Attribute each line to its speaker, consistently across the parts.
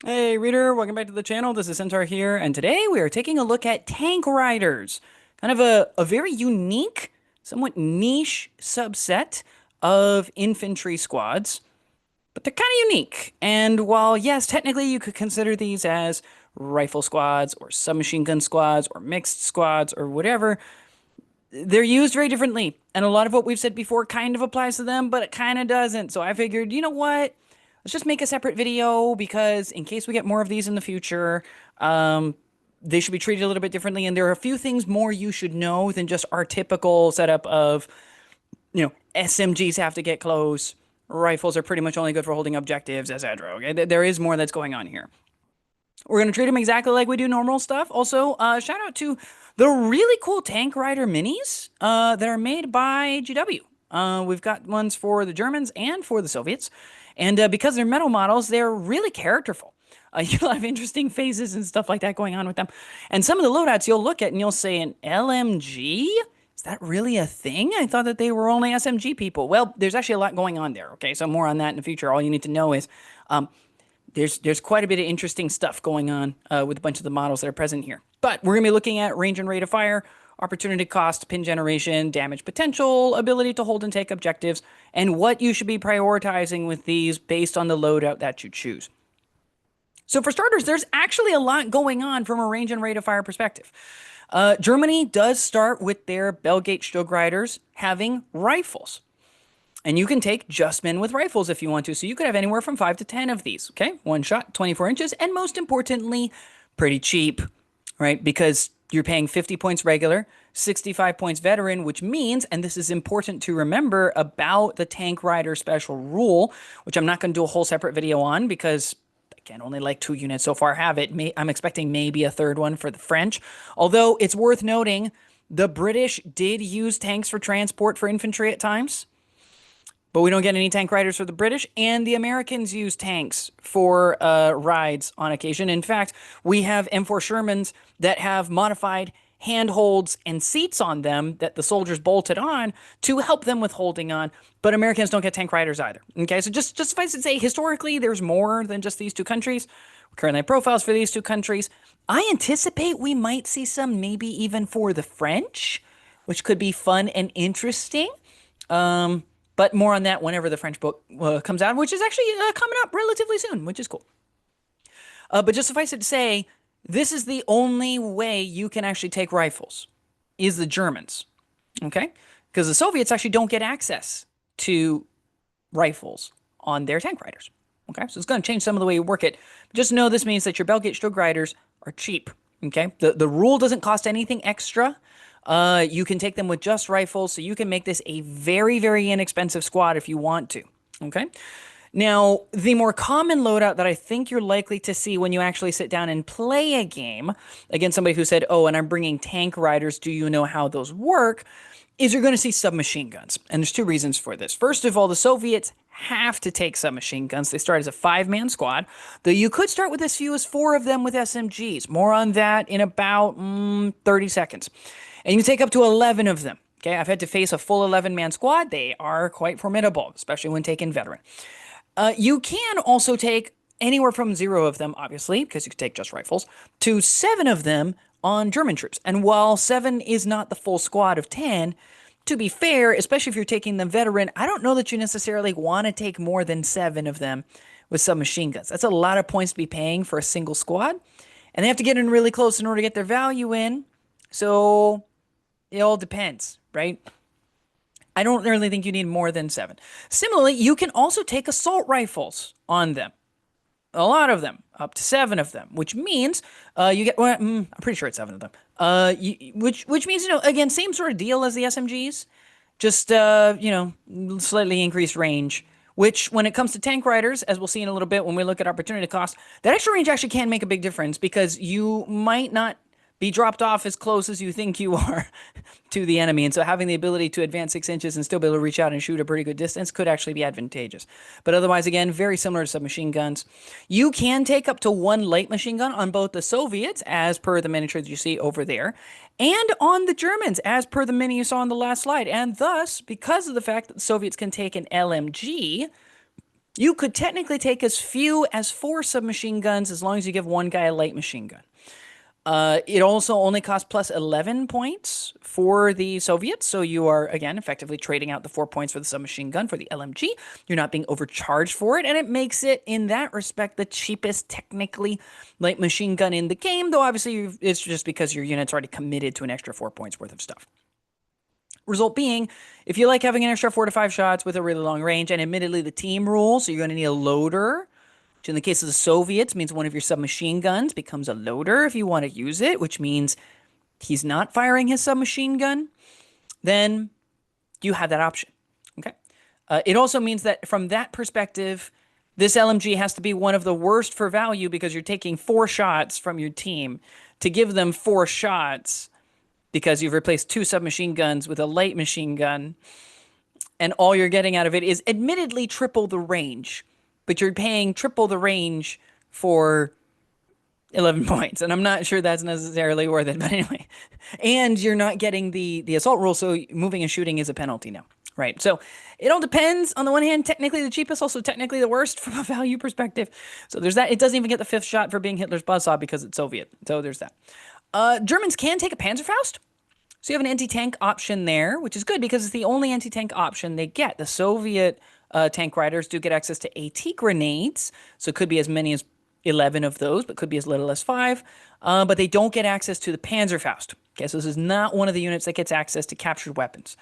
Speaker 1: Hey reader, welcome back to the channel. This is Centaur here, and today we are taking a look at tank riders. Kind of a very unique, somewhat niche subset of infantry squads, but they're kind of unique. And while, yes, technically you could consider these as rifle squads or submachine gun squads or mixed squads or whatever, they're used very differently. And a lot of what we've said before kind of applies to them, but it kind of doesn't. So I figured, you know what? Let's just make a separate video because in case we get more of these in the future, they should be treated a little bit differently. And there are a few things more you should know than just our typical setup of, SMGs have to get close. Rifles are pretty much only good for holding objectives, etc. Okay, there is more that's going on here. We're going to treat them exactly like we do normal stuff. Also, shout out to the really cool Tank Rider minis that are made by GW. We've got ones for the Germans and for the Soviets. And because they're metal models, they're really characterful. You'll have interesting phases and stuff like that going on with them. And some of the loadouts you'll look at and you'll say, an LMG? Is that really a thing? I thought that they were only SMG people. Well, there's actually a lot going on there. Okay, so more on that in the future. All you need to know is there's quite a bit of interesting stuff going on with a bunch of the models that are present here. But we're going to be looking at range and rate of fire, opportunity cost, pin generation, damage potential, ability to hold and take objectives, and what you should be prioritizing with these based on the loadout that you choose. So for starters, there's actually a lot going on from a range and rate of fire perspective. Germany does start with their Belgate Stogriders having rifles. And you can take just men with rifles if you want to. So you could have anywhere from 5 to 10 of these. Okay. One shot, 24 inches. And most importantly, pretty cheap, right? Because you're paying 50 points regular, 65 points veteran, which means, and this is important to remember about the Tank Rider special rule, which I'm not going to do a whole separate video on because again, only like 2 units so far have it. I'm expecting maybe a third one for the French. Although it's worth noting, the British did use tanks for transport for infantry at times. But we don't get any tank riders for the British, and the Americans use tanks for rides on occasion. In fact, we have M4 Shermans that have modified handholds and seats on them that the soldiers bolted on to help them with holding on. But Americans don't get tank riders either. Okay, so just suffice it to say, historically, there's more than just these two countries. We currently have profiles for these two countries. I anticipate we might see some maybe even for the French, which could be fun and interesting. But more on that whenever the French book comes out, which is actually coming up relatively soon, which is cool. But just suffice it to say, this is the only way you can actually take rifles, is the Germans. Okay? Because the Soviets actually don't get access to rifles on their tank riders. Okay? So it's going to change some of the way you work it. Just know this means that your Belgate Stug riders are cheap. Okay? The rule doesn't cost anything extra. You can take them with just rifles, so you can make this a very, very inexpensive squad if you want to. Okay? Now, the more common loadout that I think you're likely to see when you actually sit down and play a game against somebody who said, oh, and I'm bringing tank riders, do you know how those work? Is you're going to see submachine guns. And there's two reasons for this. First of all, the Soviets have to take submachine guns. They start as a 5-man squad, though you could start with as few as 4 of them with SMGs. More on that in about 30 seconds. And you take up to 11 of them. Okay, I've had to face a full 11-man squad. They are quite formidable, especially when taking veteran. You can also take anywhere from 0 of them, obviously, because you can take just rifles, to 7 of them on German troops. And while 7 is not the full squad of 10, to be fair, especially if you're taking them veteran, I don't know that you necessarily want to take more than 7 of them with submachine guns. That's a lot of points to be paying for a single squad. And they have to get in really close in order to get their value in. So it all depends, right? I don't really think you need more than 7. Similarly, you can also take assault rifles on them. A lot of them, up to 7 of them, which means you get, well, I'm pretty sure it's 7 of them. Which means, again, same sort of deal as the SMGs, just, slightly increased range, which when it comes to tank riders, as we'll see in a little bit when we look at opportunity cost, that extra range actually can make a big difference because you might not be dropped off as close as you think you are to the enemy. And so having the ability to advance 6 inches and still be able to reach out and shoot a pretty good distance could actually be advantageous. But otherwise, again, very similar to submachine guns. You can take up to 1 light machine gun on both the Soviets, as per the miniatures you see over there, and on the Germans, as per the mini you saw on the last slide. And thus, because of the fact that the Soviets can take an LMG, You could technically take as few as 4 submachine guns as long as you give one guy a light machine gun. It also only costs plus 11 points for the Soviets. So you are, again, effectively trading out the 4 points for the submachine gun for the LMG. You're not being overcharged for it. And it makes it, in that respect, the cheapest, technically, light machine gun in the game. Though, obviously, it's just because your unit's already committed to an extra 4 points worth of stuff. Result being, if you like having an extra 4 to 5 shots with a really long range, and admittedly, the team rules, so you're going to need a loader, which in the case of the Soviets means one of your submachine guns becomes a loader if you want to use it, which means he's not firing his submachine gun, then you have that option. Okay. It also means that from that perspective, this LMG has to be one of the worst for value because you're taking 4 shots from your team to give them 4 shots because you've replaced 2 submachine guns with a light machine gun, and all you're getting out of it is admittedly triple the range, but you're paying triple the range for 11 points, and I'm not sure that's necessarily worth it, but anyway. And you're not getting the assault rule, so moving and shooting is a penalty now, right? So it all depends. On the one hand, technically the cheapest, also technically the worst from a value perspective. So there's that. It doesn't even get the 5th shot for being Hitler's buzzsaw because it's Soviet. So there's that. Germans can take a Panzerfaust. So you have an anti-tank option there, which is good because it's the only anti-tank option they get. The Soviet tank riders do get access to AT grenades, so it could be as many as 11 of those, but could be as little as 5. But they don't get access to the Panzerfaust. Okay, so this is not one of the units that gets access to captured weapons.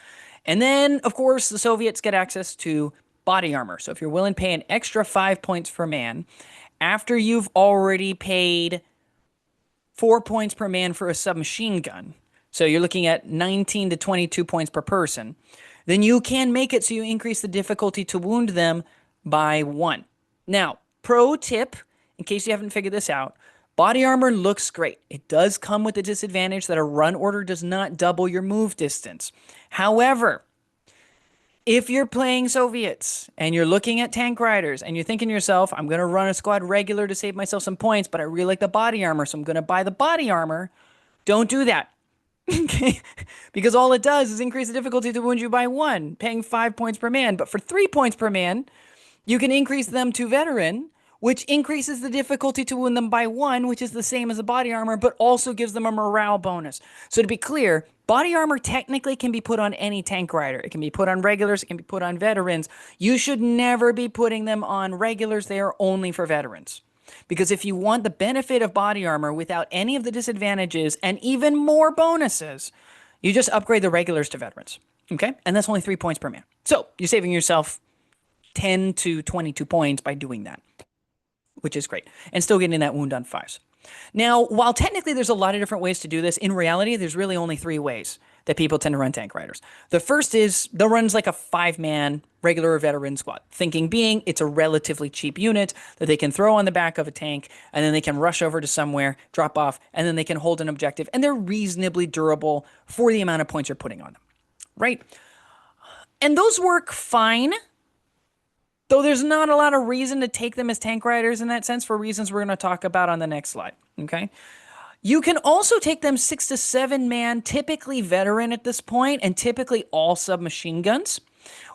Speaker 1: And then, of course, the Soviets get access to body armor. So if you're willing to pay an extra 5 points per man, after you've already paid 4 points per man for a submachine gun, so you're looking at 19 to 22 points per person, then you can make it so you increase the difficulty to wound them by 1. Now, pro tip, in case you haven't figured this out, body armor looks great. It does come with the disadvantage that a run order does not double your move distance. However, if you're playing Soviets and you're looking at tank riders and you're thinking to yourself, I'm going to run a squad regular to save myself some points, but I really like the body armor, so I'm going to buy the body armor, don't do that. Okay, because all it does is increase the difficulty to wound you by 1, paying 5 points per man. But for 3 points per man, you can increase them to veteran, which increases the difficulty to wound them by 1, which is the same as the body armor, but also gives them a morale bonus. So to be clear, body armor technically can be put on any tank rider. It can be put on regulars, it can be put on veterans. You should never be putting them on regulars. They are only for veterans. Because if you want the benefit of body armor without any of the disadvantages and even more bonuses, you just upgrade the regulars to veterans. Okay? And that's only 3 points per man. So you're saving yourself 10 to 22 points by doing that, which is great. And still getting that wound on 5s. Now, while technically there's a lot of different ways to do this, in reality, there's really only 3 ways that people tend to run tank riders. The first is they'll run like a 5-man regular or veteran squad. Thinking being it's a relatively cheap unit that they can throw on the back of a tank, and then they can rush over to somewhere, drop off, and then they can hold an objective, and they're reasonably durable for the amount of points you're putting on them, right? And those work fine, though there's not a lot of reason to take them as tank riders in that sense for reasons we're going to talk about on the next slide, okay? You can also take them 6 to 7 man, typically veteran at this point, and typically all submachine guns,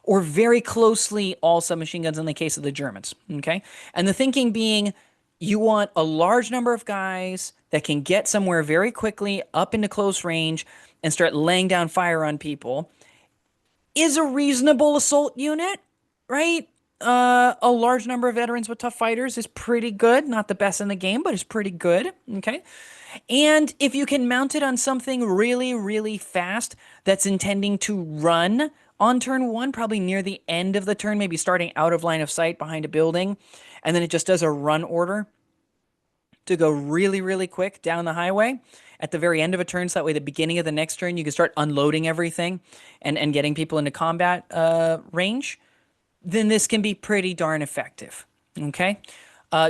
Speaker 1: or very closely all submachine guns in the case of the Germans, okay? And the thinking being you want a large number of guys that can get somewhere very quickly up into close range and start laying down fire on people is a reasonable assault unit, right? A large number of veterans with tough fighters is pretty good. Not the best in the game, but it's pretty good, okay? And if you can mount it on something really, really fast that's intending to run on turn 1, probably near the end of the turn, maybe starting out of line of sight behind a building, and then it just does a run order to go really, really quick down the highway at the very end of a turn, so that way the beginning of the next turn you can start unloading everything and getting people into combat range, then this can be pretty darn effective, okay?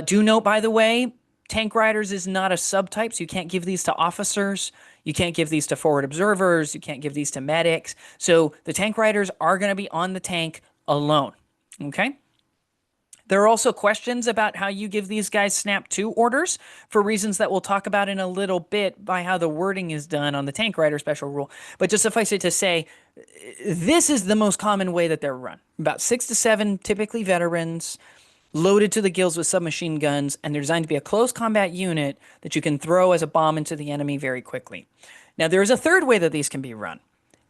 Speaker 1: Do note, by the way, tank riders is not a subtype, so you can't give these to officers. You can't give these to forward observers. You can't give these to medics. So the tank riders are going to be on the tank alone, okay? There are also questions about how you give these guys snap 2 orders for reasons that we'll talk about in a little bit by how the wording is done on the tank rider special rule. But just suffice it to say, this is the most common way that they're run. About 6 to 7, typically veterans, loaded to the gills with submachine guns, and they're designed to be a close combat unit that you can throw as a bomb into the enemy very quickly. Now, there is a third way that these can be run,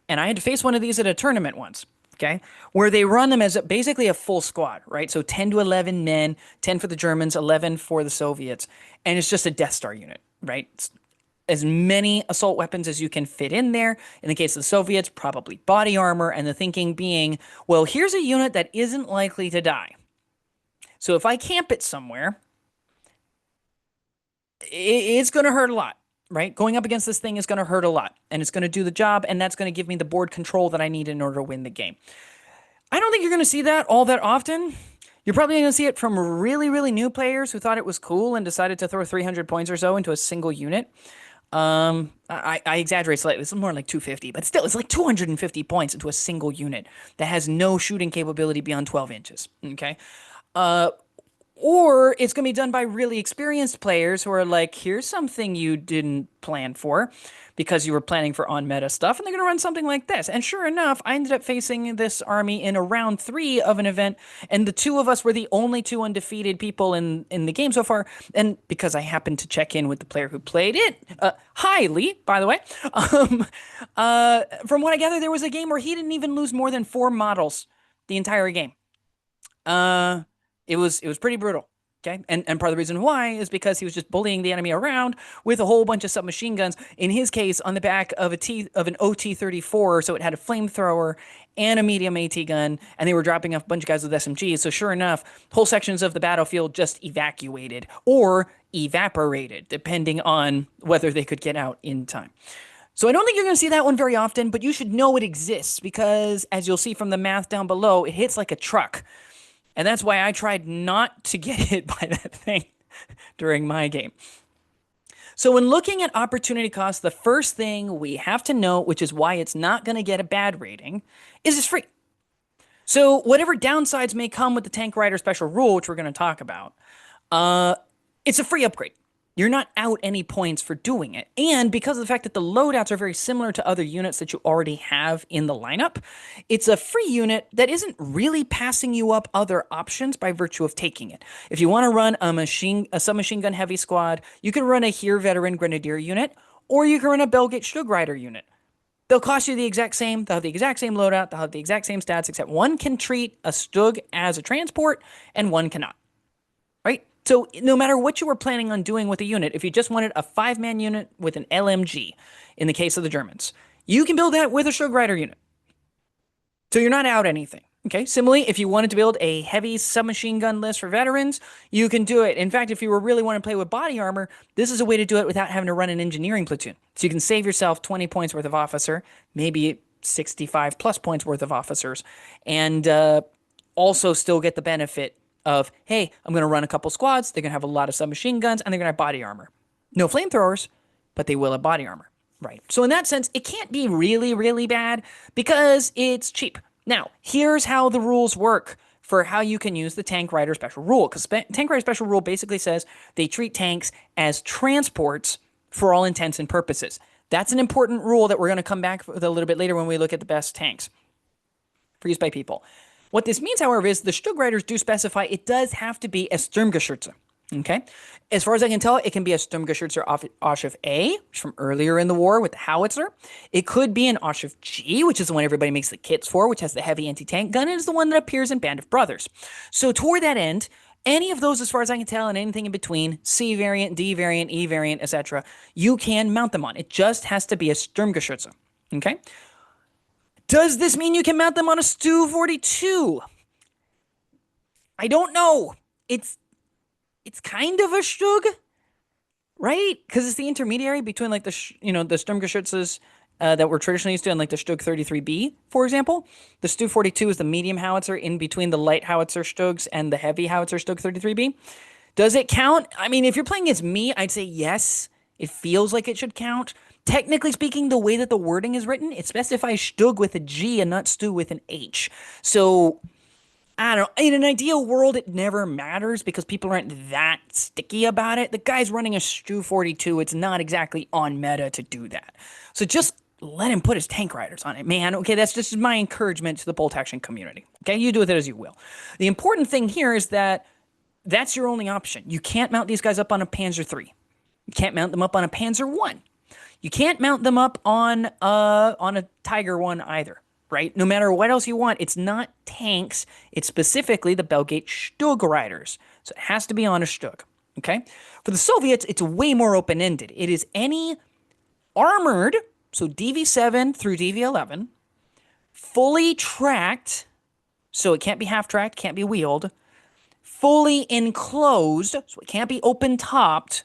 Speaker 1: and I had to face one of these at a tournament once. Okay, where they run them as basically a full squad, right? So 10 to 11 men, 10 for the Germans, 11 for the Soviets, and it's just a Death Star unit, right? It's as many assault weapons as you can fit in there. In the case of the Soviets, probably body armor, and the thinking being, well, here's a unit that isn't likely to die. So if I camp it somewhere, it's going to hurt a lot, right? Going up against this thing is going to hurt a lot, and it's going to do the job, and that's going to give me the board control that I need in order to win the game. I don't think you're going to see that all that often. You're probably going to see it from really, really new players who thought it was cool and decided to throw 300 points or so into a single unit. I exaggerate slightly. It's more like 250, but still, it's like 250 points into a single unit that has no shooting capability beyond 12 inches. Okay. Or it's going to be done by really experienced players who are like, here's something you didn't plan for because you were planning for on-meta stuff, and they're going to run something like this. And sure enough, I ended up facing this army in a round 3 of an event, and the two of us were the only two undefeated people in the game so far. And because I happened to check in with the player who played it, hi, Lee, by the way, from what I gather, there was a game where he didn't even lose more than 4 models the entire game. It was pretty brutal. Okay. And part of the reason why is because he was just bullying the enemy around with a whole bunch of submachine guns. In his case, on the back of an OT-34, so it had a flamethrower and a medium AT gun, and they were dropping off a bunch of guys with SMGs. So sure enough, whole sections of the battlefield just evacuated or evaporated, depending on whether they could get out in time. So I don't think you're going to see that one very often, but you should know it exists because, as you'll see from the math down below, it hits like a truck. And that's why I tried not to get hit by that thing during my game. So when looking at opportunity cost, the first thing we have to note, which is why it's not going to get a bad rating, is it's free. So whatever downsides may come with the Tank Rider special rule, which we're going to talk about, it's a free upgrade. You're not out any points for doing it. And because of the fact that the loadouts are very similar to other units that you already have in the lineup, it's a free unit that isn't really passing you up other options by virtue of taking it. If you want to run a submachine gun heavy squad, you can run a Heer veteran grenadier unit, or you can run a Belgate Stug Rider unit. They'll cost you the exact same. They'll have the exact same loadout. They'll have the exact same stats, except one can treat a Stug as a transport and one cannot. Right? So no matter what you were planning on doing with a unit, if you just wanted a 5-man unit with an LMG, in the case of the Germans, you can build that with a Stug Rider unit. So you're not out anything. Okay. Similarly, if you wanted to build a heavy submachine gun list for veterans, you can do it. In fact, if you were really want to play with body armor, this is a way to do it without having to run an engineering platoon. So you can save yourself 20 points worth of officer, maybe 65 plus points worth of officers, and also still get the benefit of, hey, I'm going to run a couple squads. They're going to have a lot of submachine guns, and they're going to have body armor. No flamethrowers, but they will have body armor. Right. So in that sense, it can't be really, really bad because it's cheap. Now, here's how the rules work for how you can use the Tank Rider special rule. Because Tank Rider special rule basically says they treat tanks as transports for all intents and purposes. That's an important rule that we're going to come back with a little bit later when we look at the best tanks for use by people. What this means, however, is the Stug Riders do specify it does have to be a Sturmgeschütze. Okay? As far as I can tell, it can be a Sturmgeschütze Oshif A, which is from earlier in the war with the howitzer. It could be an Oshif G, which is the one everybody makes the kits for, which has the heavy anti-tank gun, and is the one that appears in Band of Brothers. So toward that end, any of those, as far as I can tell, and anything in between, C variant, D variant, E variant, etc., you can mount them on. It just has to be a Sturmgeschütze. Okay? Does this mean you can mount them on a Stu-42? I don't know. It's kind of a Stug, right? Because it's the intermediary between like the Sturmgeschützes that we're traditionally used to, and like the Stug 33B, for example. The Stu-42 is the medium howitzer in between the light howitzer Stugs and the heavy howitzer Stug 33B. Does it count? I mean, if you're playing as me, I'd say yes. It feels like it should count. Technically speaking, the way that the wording is written, it specifies Stug with a G and not Stu with an H. So, I don't know. In an ideal world, it never matters because people aren't that sticky about it. The guy's running a Stu-42. It's not exactly on meta to do that. So just let him put his Tank Riders on it, man. Okay, that's just my encouragement to the bolt action community. Okay, you do with it as you will. The important thing here is that That's your only option. You can't mount these guys up on a Panzer III. You can't mount them up on a Panzer I. You can't mount them up on a Tiger One either, right? No matter what else you want, it's not tanks. It's specifically the Belgate Stug Riders. So it has to be on a Stug, okay? For the Soviets, it's way more open-ended. It is any armored, so DV7 through DV11, fully tracked, so it can't be half-tracked, can't be wheeled, fully enclosed, so it can't be open-topped,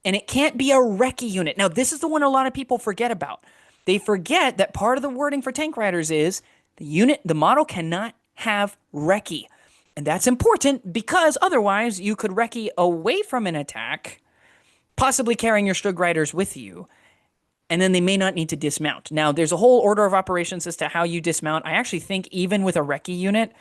Speaker 1: and it can't be a recce unit. Now, this is the one a lot of people forget about. They forget that part of the wording for tank riders is the model cannot have recce. And that's important because otherwise you could recce away from an attack, possibly carrying your Stug riders with you, and then they may not need to dismount. Now, there's a whole order of operations as to how you dismount. I actually think even with a recce unit,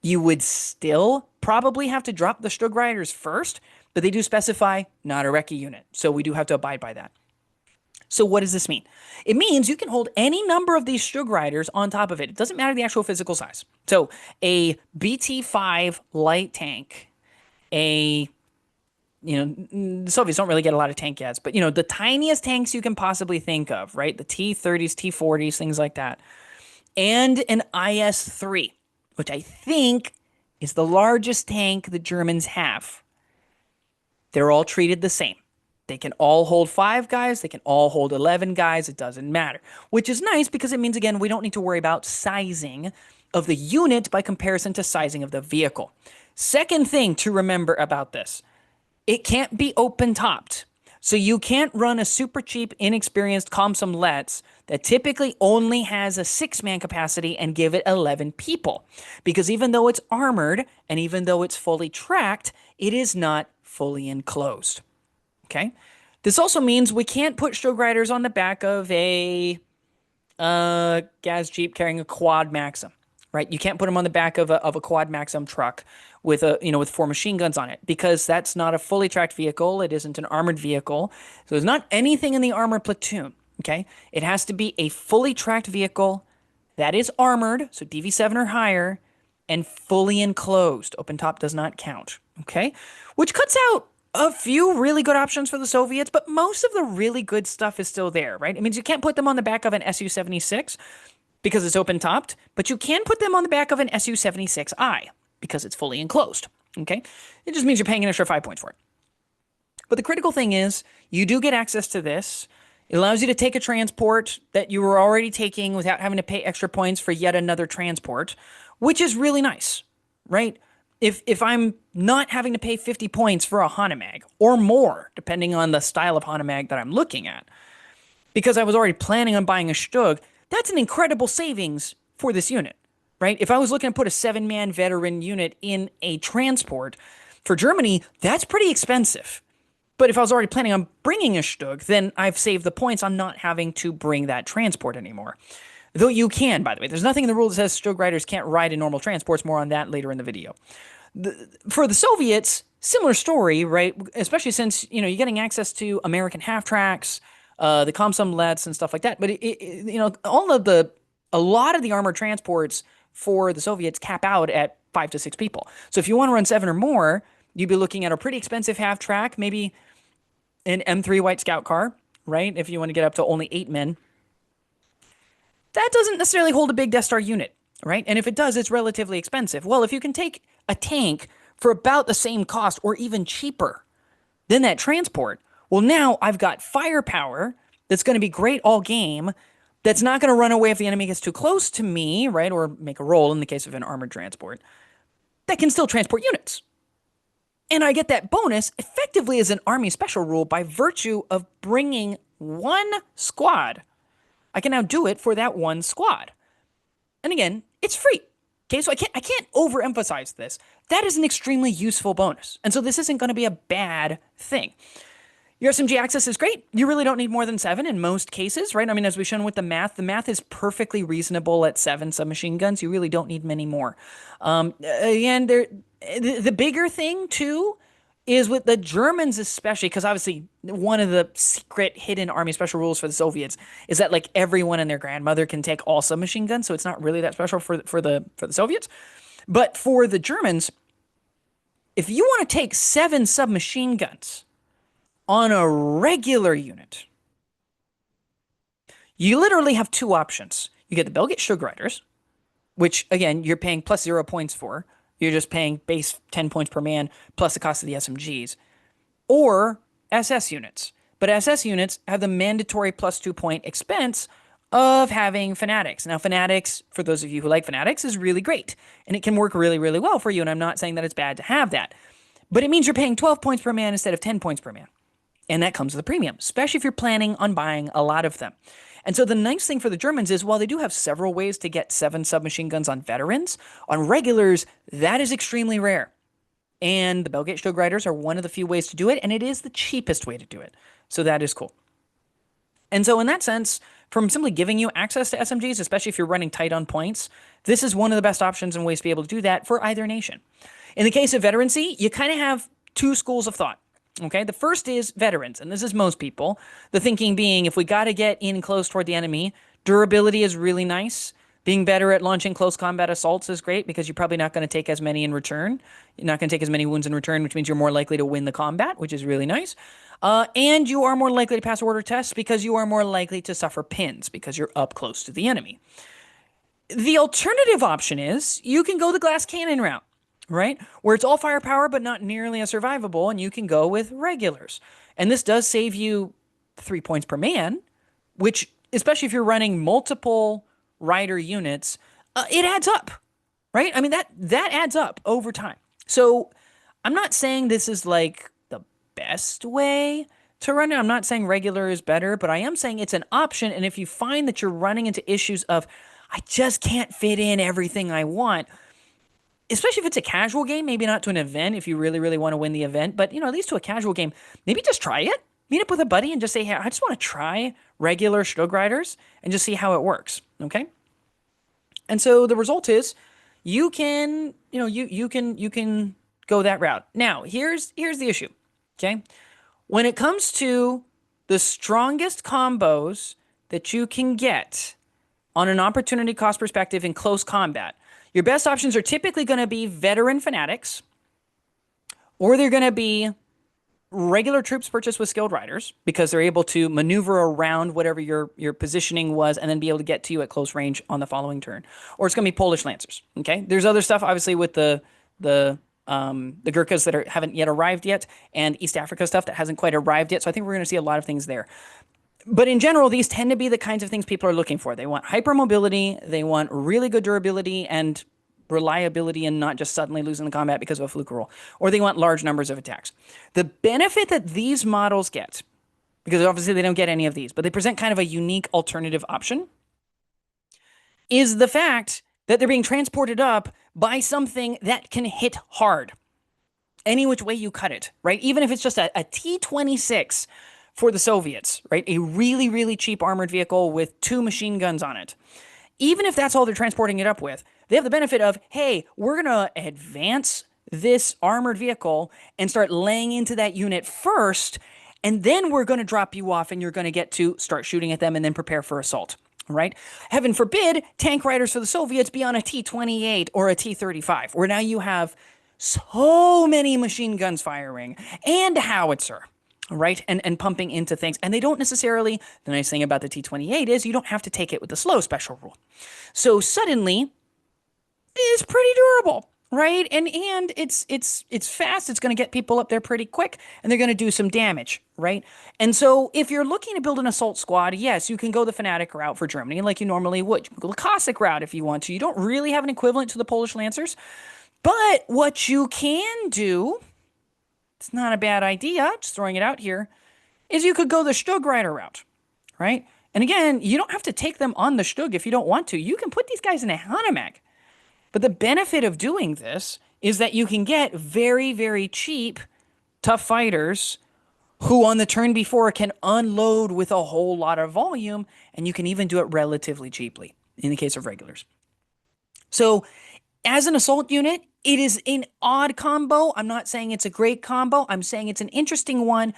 Speaker 1: you would still probably have to drop the Stug riders first, but they do specify not a recce unit. So we do have to abide by that. So what does this mean? It means you can hold any number of these Stug riders on top of it. It doesn't matter the actual physical size. So a BT-5 light tank, the Soviets don't really get a lot of tank yets, but the tiniest tanks you can possibly think of, right? The T-30s, T-40s, things like that. And an IS-3, which I think is the largest tank the Germans have. They're all treated the same. They can all hold 5 guys. They can all hold 11 guys. It doesn't matter, which is nice because it means, again, we don't need to worry about sizing of the unit by comparison to sizing of the vehicle. Second thing to remember about this, it can't be open-topped. So you can't run a super cheap, inexperienced Komsomlets that typically only has a 6-man capacity and give it 11 people. Because even though it's armored and even though it's fully tracked, it is not fully enclosed. Okay? This also means we can't put Stug riders on the back of a gas jeep carrying a quad Maxim, right? You can't put them on the back of a quad Maxim truck with with 4 machine guns on it because that's not a fully tracked vehicle. It isn't an armored vehicle. So there's not anything in the armored platoon, okay? It has to be a fully tracked vehicle that is armored, so DV7 or higher, and fully enclosed. Open top does not count, okay? Which cuts out a few really good options for the Soviets, but most of the really good stuff is still there, right? It means you can't put them on the back of an Su-76 because it's open-topped, but you can put them on the back of an Su-76I because it's fully enclosed, okay? It just means you're paying an extra 5 points for it. But the critical thing is you do get access to this. It allows you to take a transport that you were already taking without having to pay extra points for yet another transport, which is really nice, right? If I'm not having to pay 50 points for a Hanomag or more, depending on the style of Hanomag that I'm looking at, because I was already planning on buying a Stug, that's an incredible savings for this unit, right? If I was looking to put a 7-man veteran unit in a transport for Germany, that's pretty expensive. But if I was already planning on bringing a Stug, then I've saved the points on not having to bring that transport anymore. Though you can, by the way. There's nothing in the rule that says Stug riders can't ride in normal transports. More on that later in the video. For the Soviets, similar story, right? Especially since, you're getting access to American half-tracks, the Komsomlets and stuff like that. But, a lot of the armored transports for the Soviets cap out at 5 to 6 people. So if you want to run 7 or more, you'd be looking at a pretty expensive half-track, maybe an M3 White Scout car, right? If you want to get up to only 8 men. That doesn't necessarily hold a big Death Star unit, right? And if it does, it's relatively expensive. Well, if you can take a tank for about the same cost or even cheaper than that transport, well, now I've got firepower that's going to be great all game, that's not going to run away if the enemy gets too close to me, right? Or make a roll in the case of an armored transport, that can still transport units. And I get that bonus effectively as an Army special rule by virtue of bringing 1 squad. I can now do it for that 1 squad. And again, it's free. Okay, so I can't overemphasize this. That is an extremely useful bonus. And so this isn't going to be a bad thing. Your SMG access is great. You really don't need more than 7 in most cases, right? I mean, as we've shown with the math is perfectly reasonable at 7 submachine guns. You really don't need many more. Again, the bigger thing, too, is with the Germans especially, because obviously one of the secret hidden Army special rules for the Soviets is that like everyone and their grandmother can take all submachine guns, so it's not really that special for the Soviets. But for the Germans, If you want to take 7 submachine guns on a regular unit, you literally have two options. You get the Belgian Stug Riders, which again, you're paying plus 0 points for. You're just paying base 10 points per man plus the cost of the SMGs, or SS units. But SS units have the mandatory plus 2 point expense of having Fanatics. Now, Fanatics, for those of you who like Fanatics, is really great. And it can work really, really well for you. And I'm not saying that it's bad to have that. But it means you're paying 12 points per man instead of 10 points per man. And that comes with a premium, especially if you're planning on buying a lot of them. And so the nice thing for the Germans is while they do have several ways to get 7 submachine guns on veterans, on regulars, that is extremely rare. And the Belgian Stug Riders are one of the few ways to do it, and it is the cheapest way to do it. So that is cool. And so in that sense, from simply giving you access to SMGs, especially if you're running tight on points, this is one of the best options and ways to be able to do that for either nation. In the case of veterancy, you kind of have two schools of thought. Okay, the first is veterans, and this is most people. The thinking being if we got to get in close toward the enemy, durability is really nice. Being better at launching close combat assaults is great because you're probably not going to take as many in return. You're not going to take as many wounds in return, which means you're more likely to win the combat, which is really nice. And you are more likely to pass order tests because you are more likely to suffer pins because you're up close to the enemy. The alternative option is you can go the glass cannon route, right? Where it's all firepower, but not nearly as survivable, and you can go with regulars. And this does save you 3 points per man, which, especially if you're running multiple rider units, it adds up, right? I mean, that adds up over time. So I'm not saying this is like the best way to run it. I'm not saying regular is better, but I am saying it's an option. And if you find that you're running into issues of, I just can't fit in everything I want, especially if it's a casual game, maybe not to an event if you really, really want to win the event, but at least to a casual game, maybe just try it. Meet up with a buddy and just say, hey, I just want to try regular Stug Riders and just see how it works. Okay. And so the result is you can, you can go that route. Now, here's the issue. Okay. When it comes to the strongest combos that you can get on an opportunity cost perspective in close combat, your best options are typically going to be veteran fanatics, or they're going to be regular troops purchased with skilled riders because they're able to maneuver around whatever your positioning was and then be able to get to you at close range on the following turn. Or it's going to be Polish Lancers. Okay, there's other stuff obviously with the Gurkhas that haven't yet arrived yet, and East Africa stuff that hasn't quite arrived yet. So I think we're going to see a lot of things there. But in general, these tend to be the kinds of things people are looking for. They want hypermobility, they want really good durability and reliability and not just suddenly losing the combat because of a fluke roll, or they want large numbers of attacks. The benefit that these models get, because obviously they don't get any of these, but they present kind of a unique alternative option, is the fact that they're being transported up by something that can hit hard. Any which way you cut it, right? Even if it's just a T-26 for the Soviets, right? A really, really cheap armored vehicle with 2 machine guns on it. Even if that's all they're transporting it up with, they have the benefit of, hey, we're going to advance this armored vehicle and start laying into that unit first, and then we're going to drop you off and you're going to get to start shooting at them and then prepare for assault, right? Heaven forbid tank riders for the Soviets be on a T-28 or a T-35, where now you have so many machine guns firing and a howitzer, right? And pumping into things. And they don't necessarily, the nice thing about the T-28 is you don't have to take it with the slow special rule. So suddenly, it's pretty durable, right? And it's fast. It's going to get people up there pretty quick, and they're going to do some damage, right? And so if you're looking to build an assault squad, yes, you can go the Fanatic route for Germany like you normally would. You can go the Cossack route if you want to. You don't really have an equivalent to the Polish Lancers. But what you can do, it's not a bad idea, just throwing it out here, is you could go the Stug Rider route, right? And again, you don't have to take them on the Stug if you don't want to. You can put these guys in a Hanomag. But the benefit of doing this is that you can get very, very cheap, tough fighters who on the turn before can unload with a whole lot of volume, and you can even do it relatively cheaply in the case of regulars. So as an assault unit, it is an odd combo. I'm not saying it's a great combo. I'm saying it's an interesting one,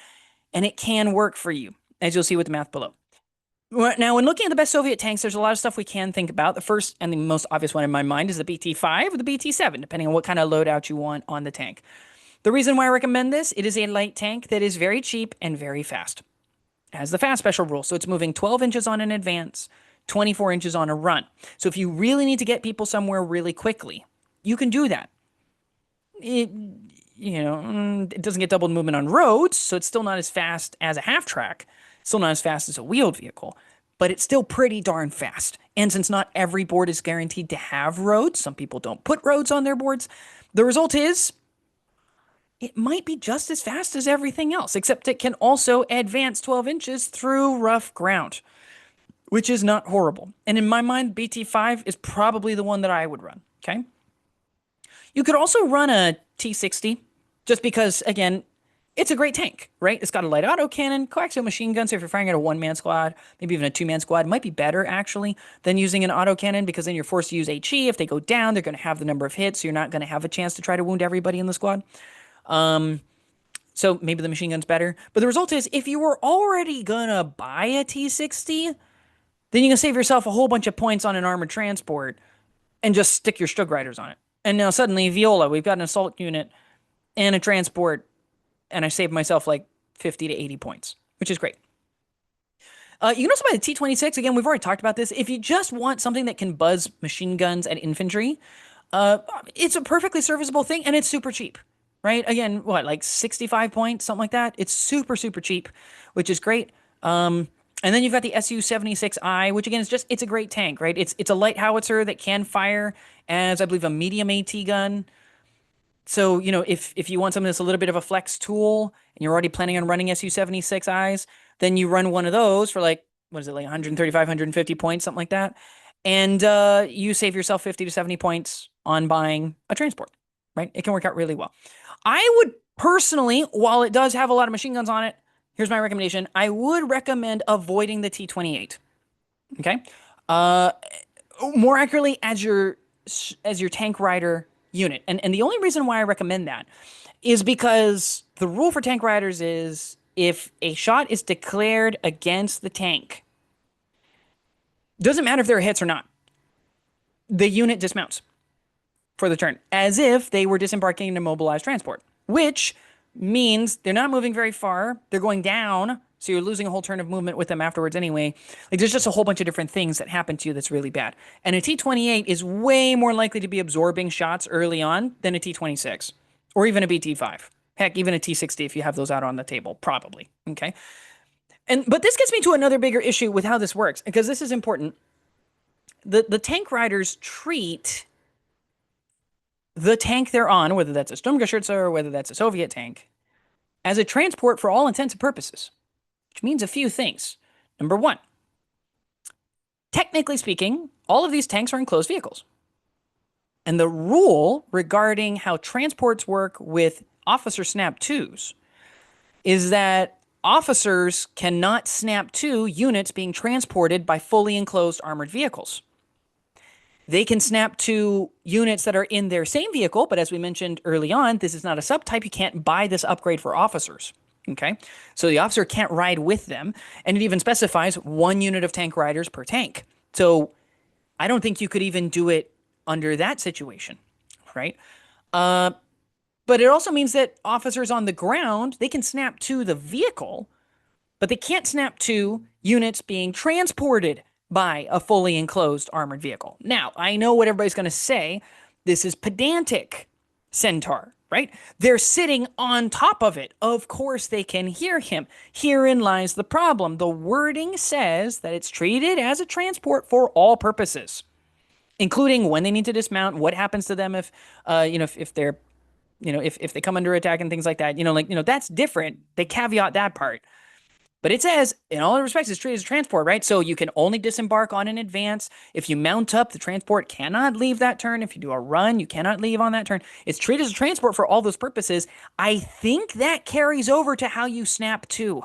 Speaker 1: and it can work for you, as you'll see with the math below. Now, when looking at the best Soviet tanks, there's a lot of stuff we can think about. The first and the most obvious one in my mind is the BT-5 or the BT-7, depending on what kind of loadout you want on the tank. The reason why I recommend this, it is a light tank that is very cheap and very fast. It has the fast special rule, so it's moving 12 inches on an advance, 24 inches on a run. So if you really need to get people somewhere really quickly, you can do that. It, it doesn't get double movement on roads, so it's still not as fast as a half track, still not as fast as a wheeled vehicle, but it's still pretty darn fast. And since not every board is guaranteed to have roads, some people don't put roads on their boards, the result is it might be just as fast as everything else, except it can also advance 12 inches through rough ground, which is not horrible. And in my mind, BT5 is probably the one that I would run. Okay. You could also run a T60 just because, again, it's a great tank, right? It's got a light autocannon, coaxial machine gun. So if you're firing at a one-man squad, maybe even a two-man squad, it might be better actually than using an autocannon because then you're forced to use HE. If they go down, they're going to have the number of hits. So you're not going to have a chance to try to wound everybody in the squad. So maybe the machine gun's better. But the result is if you were already going to buy a T60, then you can save yourself a whole bunch of points on an armored transport and just stick your Stug Riders on it. And now suddenly, Viola, we've got an assault unit and a transport, and I saved myself like 50 to 80 points, which is great. You can also buy the T26. Again, we've already talked about this. If you just want something that can buzz machine guns at infantry, it's a perfectly serviceable thing, and it's super cheap, right? Again, what, like 65 points, something like that? It's super, super cheap, which is great. And then you've got the Su-76I, which again is just, it's a great tank, right? It's a light howitzer that can fire as, I believe, a medium AT gun. So, if you want something that's a little bit of a flex tool and you're already planning on running Su-76Is, then you run one of those for like, what is it, like 135, 150 points, something like that. And you save yourself 50 to 70 points on buying a transport, right? It can work out really well. I would personally, while it does have a lot of machine guns on it, here's my recommendation. I would recommend avoiding the T28. Okay. More accurately, as your tank rider unit. And the only reason why I recommend that is because the rule for tank riders is if a shot is declared against the tank, doesn't matter if there are hits or not, the unit dismounts for the turn, as if they were disembarking an immobilized transport, which means they're not moving very far. They're going down, so you're losing a whole turn of movement with them afterwards anyway. Like, there's just a whole bunch of different things that happen to you that's really bad. And a T28 is way more likely to be absorbing shots early on than a T26 or even a BT5. Heck, even a T60 if you have those out on the table, probably. Okay. But this gets me to another bigger issue with how this works, because this is important. The tank riders treat the tank they're on, whether that's a Sturmgeschütze or whether that's a Soviet tank, as a transport for all intents and purposes, which means a few things. Number one, technically speaking, all of these tanks are enclosed vehicles. And the rule regarding how transports work with officer snap twos is that officers cannot snap to units being transported by fully enclosed armored vehicles. They can snap to units that are in their same vehicle, but as we mentioned early on, this is not a subtype. You can't buy this upgrade for officers. Okay, so the officer can't ride with them, and it even specifies 1 unit of tank riders per tank. So I don't think you could even do it under that situation, right? But it also means that officers on the ground, they can snap to the vehicle, but they can't snap to units being transported by a fully enclosed armored vehicle. Now, I know what everybody's going to say. This is pedantic, Centaur, right? They're sitting on top of it. Of course they can hear him. Herein lies the problem. The wording says that it's treated as a transport for all purposes, including when they need to dismount, what happens to them if they're, if they come under attack and things like that. That's different. They caveat that part. But it says, in all respects, it's treated as a transport, right? So you can only disembark on an advance. If you mount up, the transport cannot leave that turn. If you do a run, you cannot leave on that turn. It's treated as a transport for all those purposes. I think that carries over to how you snap too.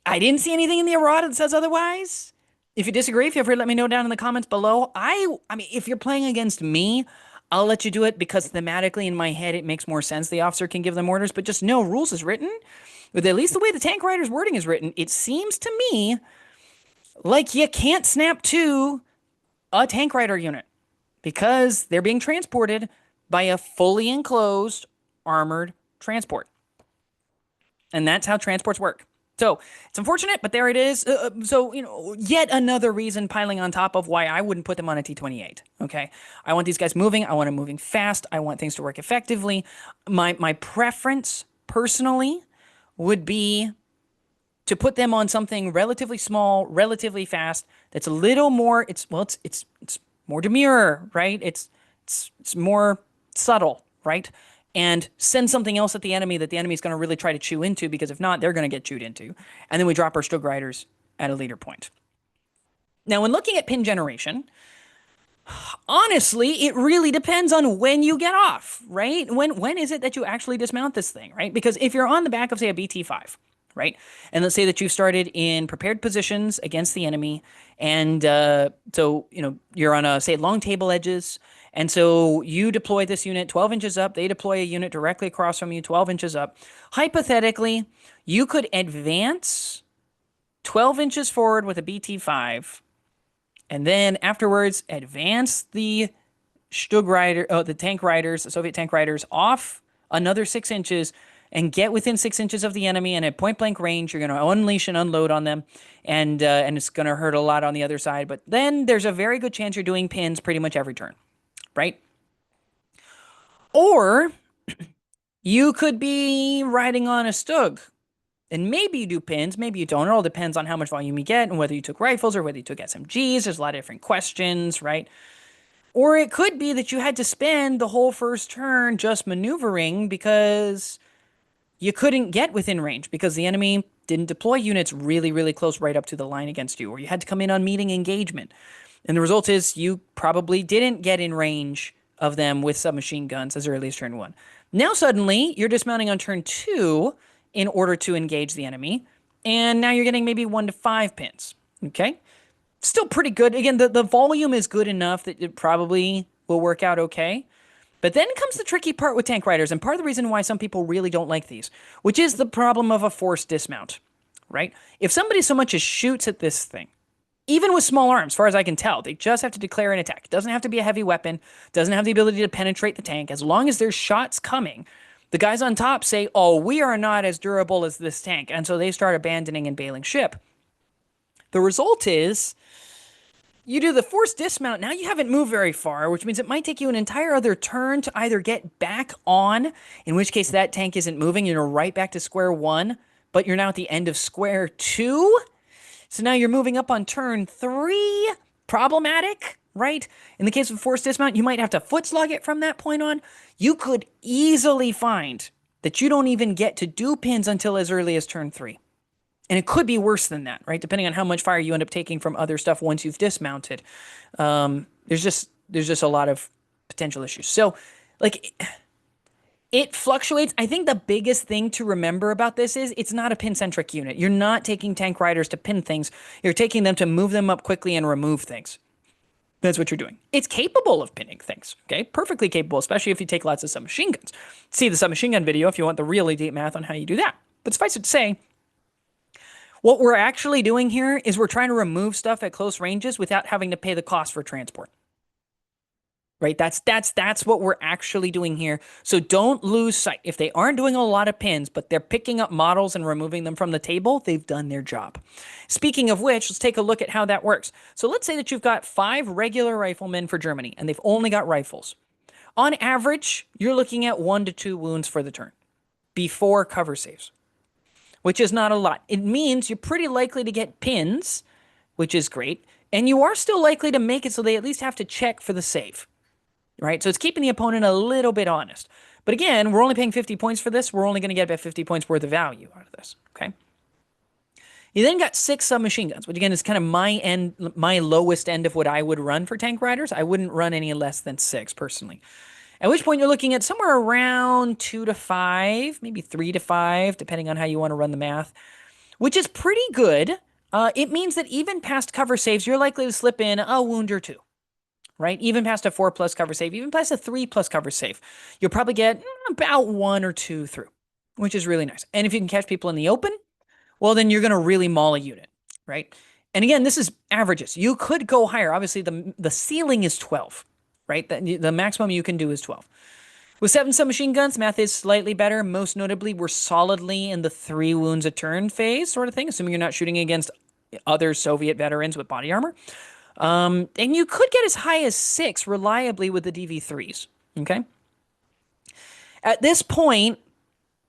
Speaker 1: I didn't see anything in the errata that says otherwise. If you disagree, feel free to let me know down in the comments below. I mean, if you're playing against me, I'll let you do it because thematically in my head it makes more sense. The officer can give them orders, but just no rules is written. With at least the way the tank rider's wording is written, it seems to me like you can't snap to a tank rider unit because they're being transported by a fully enclosed armored transport. And that's how transports work. So it's unfortunate, but there it is. Yet another reason piling on top of why I wouldn't put them on a T-28. Okay. I want these guys moving. I want them moving fast. I want things to work effectively. My preference personally would be to put them on something relatively small, relatively fast, that's a little more, it's more demure, right? It's more subtle, right? And send something else at the enemy that the enemy is going to really try to chew into, because if not, they're going to get chewed into. And then we drop our Stug Riders at a later point. Now, when looking at pin generation, honestly, it really depends on when you get off, right? When is it that you actually dismount this thing, right? Because if you're on the back of, say, a BT5, right? And let's say that you've started in prepared positions against the enemy, and you're on a, say, long table edges, and so you deploy this unit 12 inches up, they deploy a unit directly across from you 12 inches up. Hypothetically, you could advance 12 inches forward with a BT5, and then afterwards advance the the tank riders, the Soviet tank riders, off another 6 inches and get within 6 inches of the enemy. And at point blank range, you're going to unleash and unload on them, and it's going to hurt a lot on the other side. But then there's a very good chance you're doing pins pretty much every turn, right? Or you could be riding on a Stug, and maybe you do pins, maybe you don't. It all depends on how much volume you get and whether you took rifles or whether you took SMGs. There's a lot of different questions, right? Or it could be that you had to spend the whole first turn just maneuvering because you couldn't get within range because the enemy didn't deploy units really, really close right up to the line against you, or you had to come in on meeting engagement. And the result is you probably didn't get in range of them with submachine guns as early as turn one. Now suddenly you're dismounting on turn two in order to engage the enemy, and now you're getting maybe 1 to 5 pins. Okay? Still pretty good. Again, the volume is good enough that it probably will work out okay. But then comes the tricky part with tank riders, and part of the reason why some people really don't like these, which is the problem of a forced dismount, right? If somebody so much as shoots at this thing, even with small arms, as far as I can tell, they just have to declare an attack. It doesn't have to be a heavy weapon, doesn't have the ability to penetrate the tank. As long as there's shots coming, the guys on top say, oh, we are not as durable as this tank. And so they start abandoning and bailing ship. The result is you do the forced dismount. Now you haven't moved very far, which means it might take you an entire other turn to either get back on, in which case that tank isn't moving. You're right back to square one, but you're now at the end of square two. So now you're moving up on turn three. Problematic, right? In the case of forced dismount, you might have to foot slug it from that point on. You could easily find that you don't even get to do pins until as early as turn three. And it could be worse than that, right? Depending on how much fire you end up taking from other stuff once you've dismounted. There's just a lot of potential issues. So, like, it fluctuates. I think the biggest thing to remember about this is it's not a pin-centric unit. You're not taking tank riders to pin things. You're taking them to move them up quickly and remove things. That's what you're doing. It's capable of pinning things, okay? Perfectly capable, especially if you take lots of submachine guns. See the submachine gun video if you want the really deep math on how you do that. But suffice it to say, what we're actually doing here is we're trying to remove stuff at close ranges without having to pay the cost for transport. Right? That's what we're actually doing here. So don't lose sight. If they aren't doing a lot of pins, but they're picking up models and removing them from the table, they've done their job. Speaking of which, let's take a look at how that works. So let's say that you've got 5 regular riflemen for Germany, and they've only got rifles. On average, you're looking at 1 to 2 wounds for the turn before cover saves, which is not a lot. It means you're pretty likely to get pins, which is great, and you are still likely to make it so they at least have to check for the save. Right? So it's keeping the opponent a little bit honest. But again, we're only paying 50 points for this. We're only going to get about 50 points worth of value out of this. Okay? You then got 6 submachine guns, which again is kind of my lowest end of what I would run for tank riders. I wouldn't run any less than 6 personally. At which point you're looking at somewhere around 2 to 5, maybe 3 to 5, depending on how you want to run the math, which is pretty good. It means that even past cover saves, you're likely to slip in a wound or 2. Right? Even past a 4+ cover save, even past a 3+ cover save, you'll probably get about 1 or 2 through, which is really nice. And if you can catch people in the open, well, then you're going to really maul a unit, right? And again, this is averages. You could go higher. Obviously, the ceiling is 12, right? The maximum you can do is 12. With seven submachine guns, math is slightly better. Most notably, we're solidly in the 3 wounds a turn phase sort of thing, assuming you're not shooting against other Soviet veterans with body armor. And you could get as high as 6 reliably with the DV3s. Okay. At this point,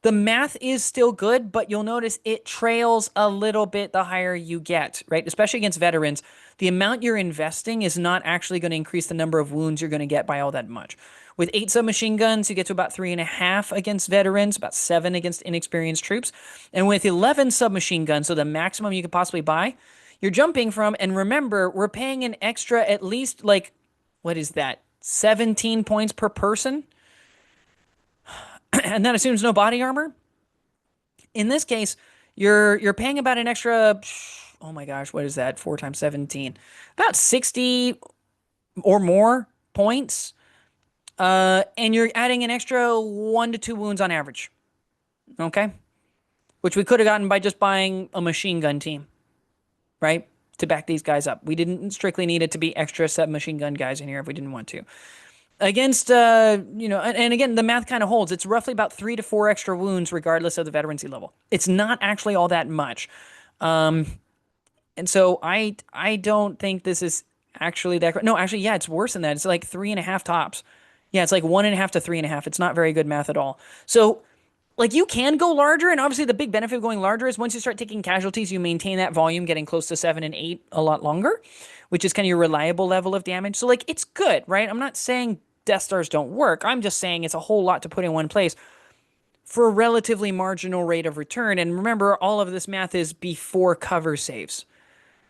Speaker 1: the math is still good, but you'll notice it trails a little bit the higher you get, right? Especially against veterans. The amount you're investing is not actually going to increase the number of wounds you're going to get by all that much. With 8 submachine guns, you get to about 3.5 against veterans, about 7 against inexperienced troops. And with 11 submachine guns, so the maximum you could possibly buy, you're jumping from, and remember, we're paying an extra at least like, what is that? 17 points per person? And that assumes no body armor. In this case, you're paying about an extra, oh my gosh, what is that? 4 times 17. About 60 or more points. And you're adding an extra 1 to 2 wounds on average. Okay? Which we could have gotten by just buying a machine gun team, right? To back these guys up. We didn't strictly need it to be extra submachine gun guys in here if we didn't want to. Against, and again, the math kind of holds. It's roughly about 3 to 4 extra wounds regardless of the veterancy level. It's not actually all that much. And so I don't think this is actually that. No, actually, yeah, it's worse than that. It's like 3.5 tops. Yeah, it's like 1.5 to 3.5. It's not very good math at all. So, like, you can go larger, and obviously the big benefit of going larger is once you start taking casualties, you maintain that volume getting close to 7 and 8 a lot longer, which is kind of your reliable level of damage. So, like, it's good, right? I'm not saying Death Stars don't work. I'm just saying it's a whole lot to put in one place for a relatively marginal rate of return. And remember, all of this math is before cover saves,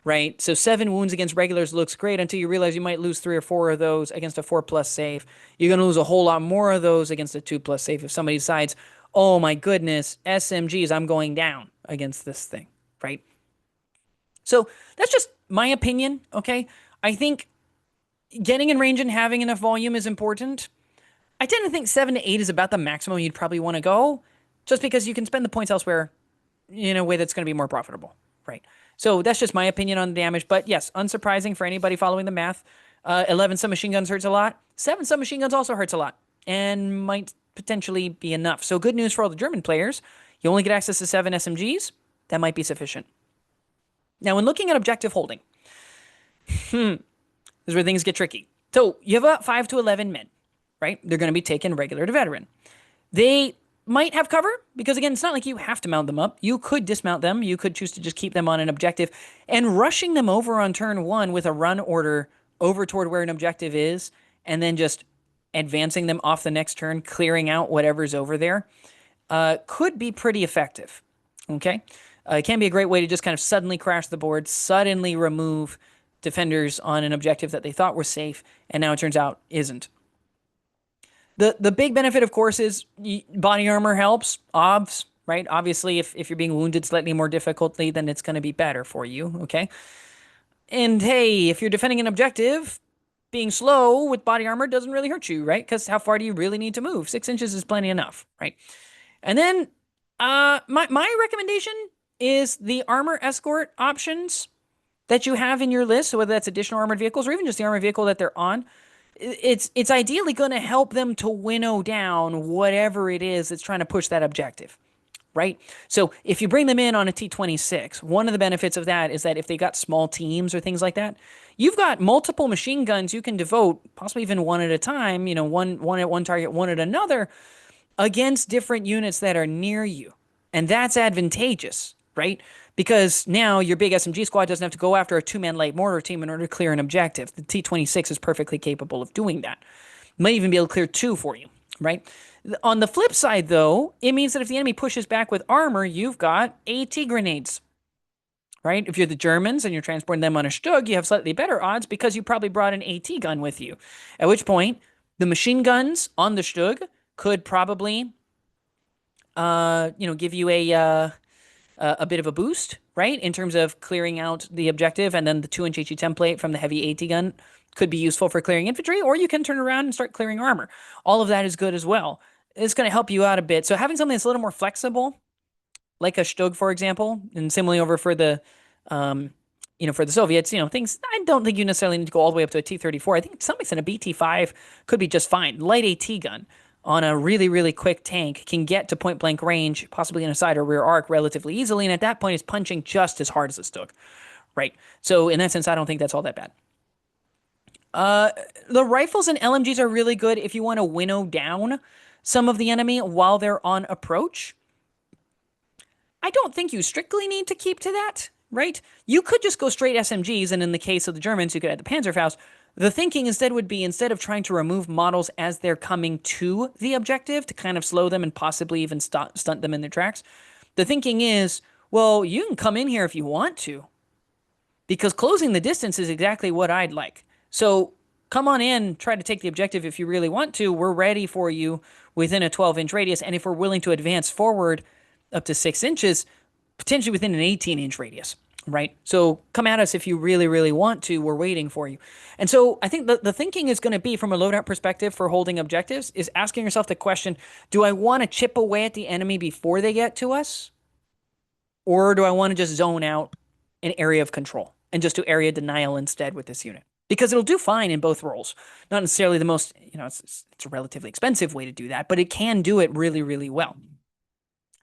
Speaker 1: right? So 7 wounds against regulars looks great until you realize you might lose 3 or 4 of those against a 4+ save. You're going to lose a whole lot more of those against a 2+ save if somebody decides, oh my goodness, SMGs, I'm going down against this thing, right? So that's just my opinion, okay? I think getting in range and having enough volume is important. I tend to think 7 to 8 is about the maximum you'd probably want to go, just because you can spend the points elsewhere in a way that's going to be more profitable, right? So that's just my opinion on the damage. But yes, unsurprising for anybody following the math. 11 submachine guns hurts a lot. 7 submachine guns also hurts a lot and might potentially be enough. So good news for all the German players. You only get access to 7 SMGs. That might be sufficient. Now, when looking at objective holding, this is where things get tricky. So you have about 5 to 11 men, right? They're going to be taken regular to veteran. They might have cover because, again, it's not like you have to mount them up. You could dismount them. You could choose to just keep them on an objective, and rushing them over on turn 1 with a run order over toward where an objective is, and then just advancing them off the next turn, clearing out whatever's over there, could be pretty effective. Okay? It can be a great way to just kind of suddenly crash the board, suddenly remove defenders on an objective that they thought were safe, and now it turns out isn't. The big benefit, of course, is body armor helps. Obvs, right? Obviously, if you're being wounded slightly more difficultly, then it's going to be better for you, okay? And hey, if you're defending an objective, being slow with body armor doesn't really hurt you, right? Because how far do you really need to move? 6 inches is plenty enough, right? And then my recommendation is the armor escort options that you have in your list. So whether that's additional armored vehicles or even just the armored vehicle that they're on, it's ideally going to help them to winnow down whatever it is that's trying to push that objective, right? So if you bring them in on a T-26, one of the benefits of that is that if they got small teams or things like that, you've got multiple machine guns you can devote, possibly even one at a time, one at one target, one at another, against different units that are near you. And that's advantageous, right? Because now your big SMG squad doesn't have to go after a 2-man light mortar team in order to clear an objective. The T-26 is perfectly capable of doing that. Might even be able to clear 2 for you, right? On the flip side, though, it means that if the enemy pushes back with armor, you've got AT grenades, right? If you're the Germans and you're transporting them on a Stug, you have slightly better odds because you probably brought an AT gun with you. At which point, the machine guns on the Stug could probably, give you a bit of a boost, right? In terms of clearing out the objective, and then the 2-inch HE template from the heavy AT gun could be useful for clearing infantry, or you can turn around and start clearing armor. All of that is good as well. It's going to help you out a bit. So having something that's a little more flexible, like a Stug, for example, and similarly over for the, for the Soviets, things, I don't think you necessarily need to go all the way up to a T-34. I think to some extent a BT-5 could be just fine. Light AT gun. on a really, really quick tank can get to point blank range, possibly in a side or rear arc relatively easily. And at that point, is punching just as hard as a Stook, right? So in that sense, I don't think that's all that bad. The rifles and LMGs are really good if you want to winnow down some of the enemy while they're on approach. I don't think you strictly need to keep to that, right? You could just go straight SMGs, and in the case of the Germans, you could add the Panzerfaust. The thinking instead would be, instead of trying to remove models as they're coming to the objective to kind of slow them and possibly even stunt them in their tracks, the thinking is, well, you can come in here if you want to, because closing the distance is exactly what I'd like. So come on in, try to take the objective if you really want to. We're ready for you within a 12-inch radius, and if we're willing to advance forward up to 6 inches, potentially within an 18-inch radius, right? So come at us if you really, really want to. We're waiting for you. And so I think the thinking is going to be, from a loadout perspective for holding objectives, is asking yourself the question, do I want to chip away at the enemy before they get to us? Or do I want to just zone out an area of control and just do area denial instead with this unit? Because it'll do fine in both roles. Not necessarily the most, it's a relatively expensive way to do that, but it can do it really, really well.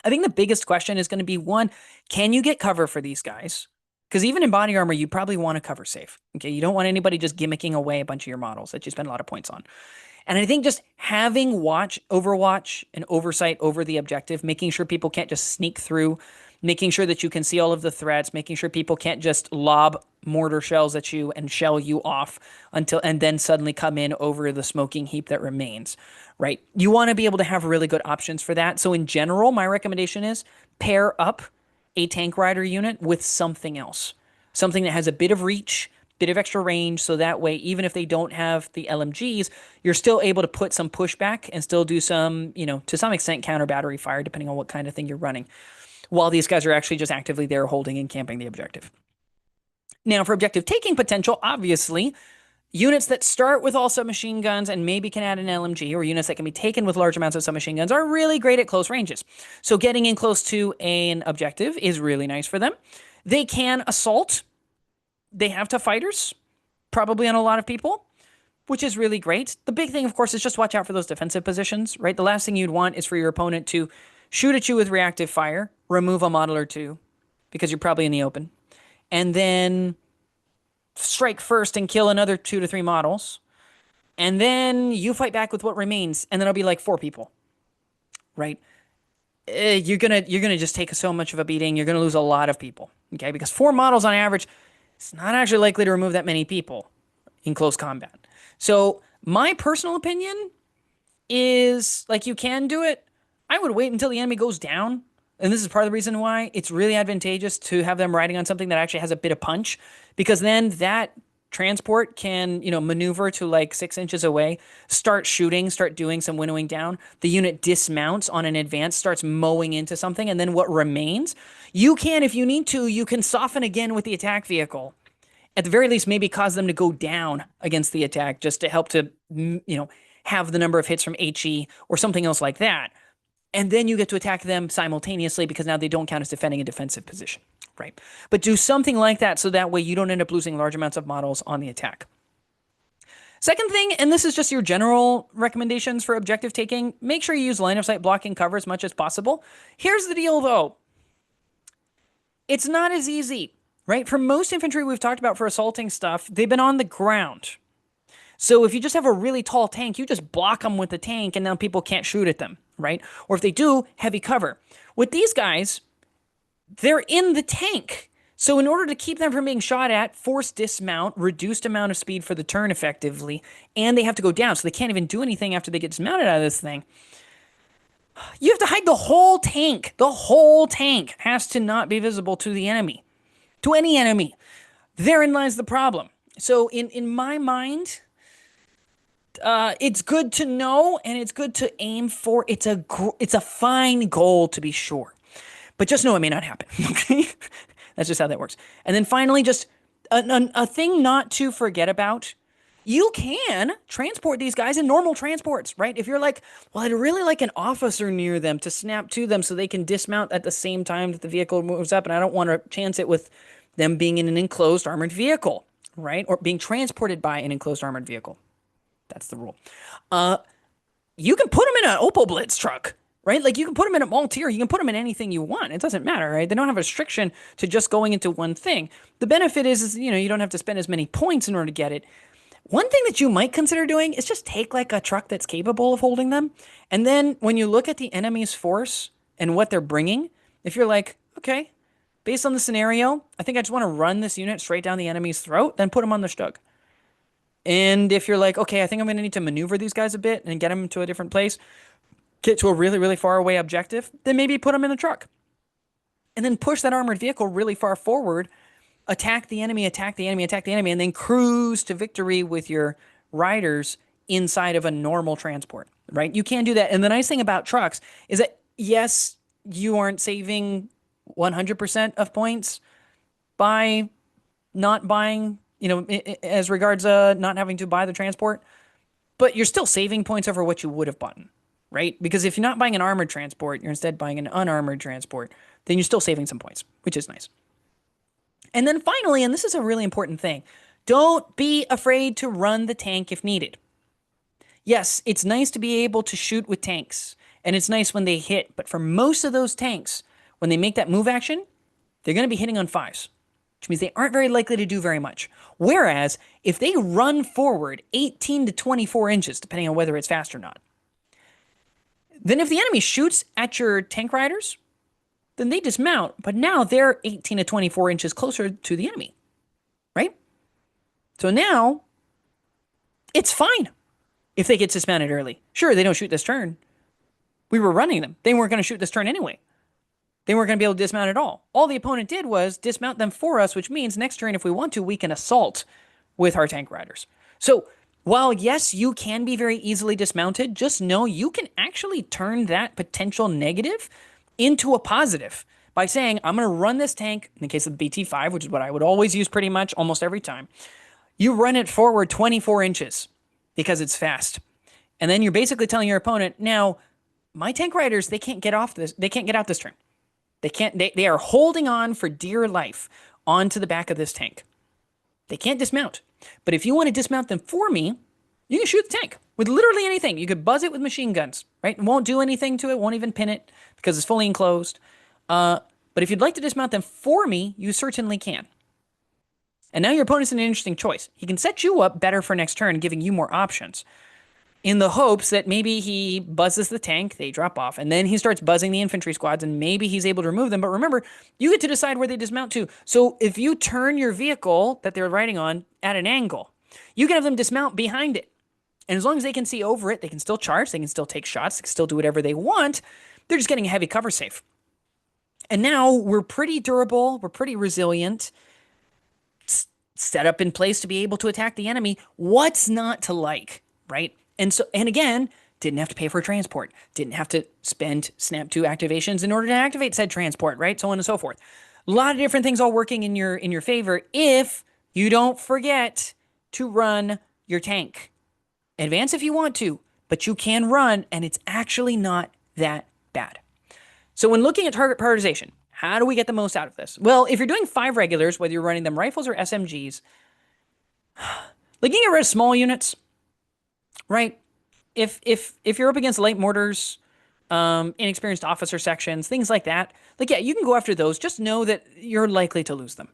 Speaker 1: I think the biggest question is going to be, one, can you get cover for these guys? Because even in body armor, you probably want to cover safe. Okay, you don't want anybody just gimmicking away a bunch of your models that you spend a lot of points on. And I think just having overwatch and oversight over the objective, making sure people can't just sneak through, making sure that you can see all of the threats, making sure people can't just lob mortar shells at you and shell you off and then suddenly come in over the smoking heap that remains, right? You want to be able to have really good options for that. So in general, my recommendation is pair up a tank rider unit with something else, something that has a bit of reach, bit of extra range, so that way, even if they don't have the LMGs, you're still able to put some pushback and still do some, to some extent, counter battery fire, depending on what kind of thing you're running, while these guys are actually just actively there holding and camping the objective. Now, for objective taking potential, obviously, units that start with all submachine guns and maybe can add an LMG, or units that can be taken with large amounts of submachine guns, are really great at close ranges. So getting in close to an objective is really nice for them. They can assault. They have tough fighters, probably on a lot of people, which is really great. The big thing, of course, is just watch out for those defensive positions, right? The last thing you'd want is for your opponent to shoot at you with reactive fire, remove a model or two, because you're probably in the open, and then strike first and kill another 2 to 3 models, and then you fight back with what remains, and then it'll be like 4 people, right? You're gonna just take so much of a beating. You're gonna lose a lot of people, okay? Because 4 models on average, it's not actually likely to remove that many people in close combat. So my personal opinion is, like, you can do it. I would wait until the enemy goes down. And this is part of the reason why it's really advantageous to have them riding on something that actually has a bit of punch, because then that transport can, maneuver to like 6 inches away, start shooting, start doing some winnowing down. The unit dismounts on an advance, starts mowing into something, and then what remains, you can, if you need to, you can soften again with the attack vehicle. At the very least, maybe cause them to go down against the attack just to help to, have the number of hits from HE or something else like that. And then you get to attack them simultaneously, because now they don't count as defending a defensive position, right? But do something like that so that way you don't end up losing large amounts of models on the attack. Second thing, and this is just your general recommendations for objective taking, make sure you use line of sight blocking cover as much as possible. Here's the deal, though. It's not as easy, right? For most infantry we've talked about for assaulting stuff, they've been on the ground. So if you just have a really tall tank, you just block them with the tank, and now people can't shoot at them, right? Or if they do, heavy cover. With these guys, they're in the tank. So in order to keep them from being shot at, force dismount, reduced amount of speed for the turn effectively, and they have to go down, so they can't even do anything after they get dismounted out of this thing. You have to hide the whole tank. The whole tank has to not be visible to the enemy, to any enemy. Therein lies the problem. So in my mind, it's good to know, and it's good to aim for. It's a fine goal, to be sure, but just know it may not happen. Okay, that's just how that works. And then finally, just a thing not to forget about: you can transport these guys in normal transports, right? If you're like, well, I'd really like an officer near them to snap to them so they can dismount at the same time that the vehicle moves up, and I don't want to chance it with them being in an enclosed armored vehicle, right? Or being transported by an enclosed armored vehicle. That's the rule. you can put them in an Opel Blitz truck, right? Like you can put them in a Maltier, you can put them in anything you want. It doesn't matter, right? They don't have a restriction to just going into one thing. The benefit is you don't have to spend as many points in order to get it. One thing that you might consider doing is just take like a truck that's capable of holding them. And then when you look at the enemy's force and what they're bringing, if you're like, okay, based on the scenario, I think I just want to run this unit straight down the enemy's throat, then put them on the Stug. And if you're like, okay, I think I'm going to need to maneuver these guys a bit and get them to a different place, get to a really, really far away objective, then maybe put them in the truck. And then push that armored vehicle really far forward, attack the enemy, attack the enemy, attack the enemy, and then cruise to victory with your riders inside of a normal transport, right? You can do that. And the nice thing about trucks is that, yes, you aren't saving 100% of points by not buying, as regards not having to buy the transport, but you're still saving points over what you would have bought, right? Because if you're not buying an armored transport, you're instead buying an unarmored transport, then you're still saving some points, which is nice. And then finally, and this is a really important thing, don't be afraid to run the tank if needed. Yes, it's nice to be able to shoot with tanks, and it's nice when they hit, but for most of those tanks, when they make that move action, they're going to be hitting on 5s, which means they aren't very likely to do very much. Whereas, if they run forward 18 to 24 inches, depending on whether it's fast or not, then if the enemy shoots at your tank riders, then they dismount, but now they're 18 to 24 inches closer to the enemy, right? So now, it's fine if they get dismounted early. Sure, they don't shoot this turn. We were running them. They weren't going to shoot this turn anyway. They weren't going to be able to dismount at all. All the opponent did was dismount them for us, which means next turn, if we want to, we can assault with our tank riders. So while, yes, you can be very easily dismounted, just know you can actually turn that potential negative into a positive by saying, I'm going to run this tank, in the case of the BT5, which is what I would always use pretty much almost every time. You run it forward 24 inches because it's fast. And then you're basically telling your opponent, now, my tank riders, they can't get off this. They can't get out this turn. They are holding on for dear life onto the back of this tank. They can't dismount. But if you want to dismount them for me, you can shoot the tank with literally anything. You could buzz it with machine guns, right? It won't do anything to it, won't even pin it because it's fully enclosed. But if you'd like to dismount them for me, you certainly can. And now your opponent's in an interesting choice. He can set you up better for next turn, giving you more options, in the hopes that maybe he buzzes the tank, they drop off, and then he starts buzzing the infantry squads, and maybe he's able to remove them. But remember, you get to decide where they dismount to. So if you turn your vehicle that they're riding on at an angle, you can have them dismount behind it. And as long as they can see over it, they can still charge, they can still take shots, they can still do whatever they want. They're just getting a heavy cover save. And now we're pretty durable, we're pretty resilient, set up in place to be able to attack the enemy. What's not to like, right? And again, didn't have to pay for a transport, didn't have to spend Snap 2 activations in order to activate said transport, right? So on and so forth. A lot of different things all working in your favor if you don't forget to run your tank. Advance if you want to, but you can run, and it's actually not that bad. So when looking at target prioritization, how do we get the most out of this? Well, if you're doing 5 regulars, whether you're running them rifles or SMGs, like you get rid of small units, right? If you're up against light mortars, inexperienced officer sections, things like that, like, yeah, you can go after those. Just know that you're likely to lose them,